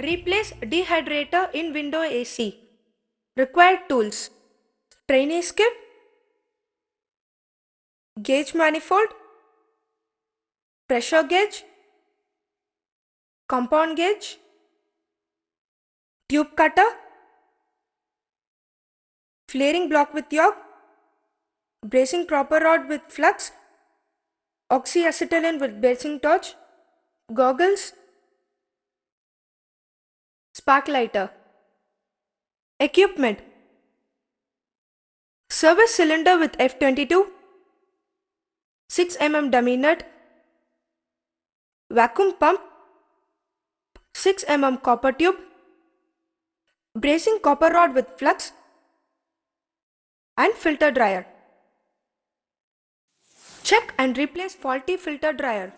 Replace dehydrator in window AC. Required tools: trainee skip, gauge manifold, pressure gauge, compound gauge, tube cutter, flaring block with yoke, bracing proper rod with flux, oxyacetylene with bracing torch, goggles, spark lighter. Equipment: service cylinder with F22, 6 mm dummy nut, vacuum pump, 6 mm copper tube, bracing copper rod with flux, and filter dryer. Check and replace faulty filter dryer.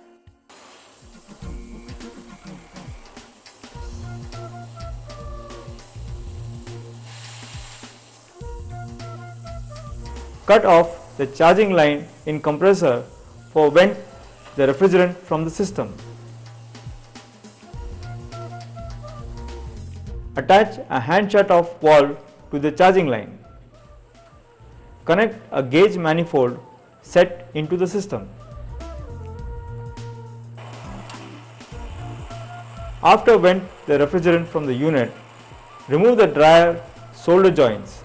Cut off the charging line in compressor for vent the refrigerant from the system. Attach a hand shut-off valve to the charging line. Connect a gauge manifold set into the system. After vent the refrigerant from the unit, remove the dryer solder joints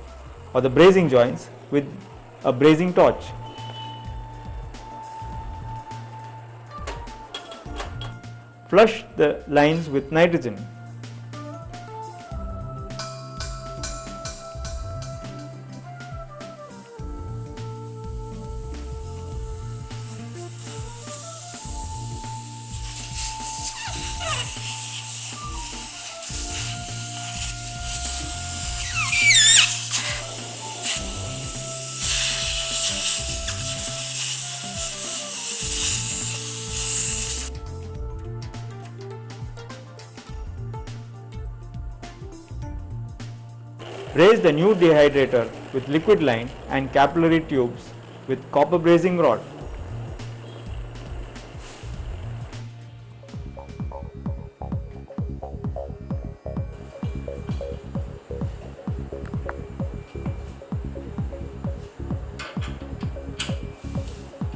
or the brazing joints with a brazing torch. Flush the lines with nitrogen. Braze the new dehydrator with liquid line and capillary tubes with copper brazing rod.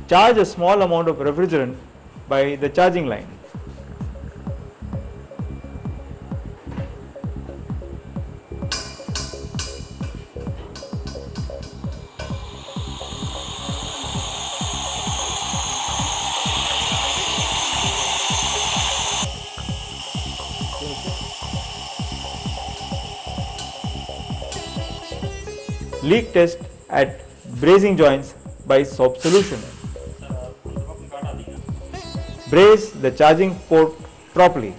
Charge a small amount of refrigerant by the charging line. Leak test at brazing joints by soap solution. Braze the charging port properly.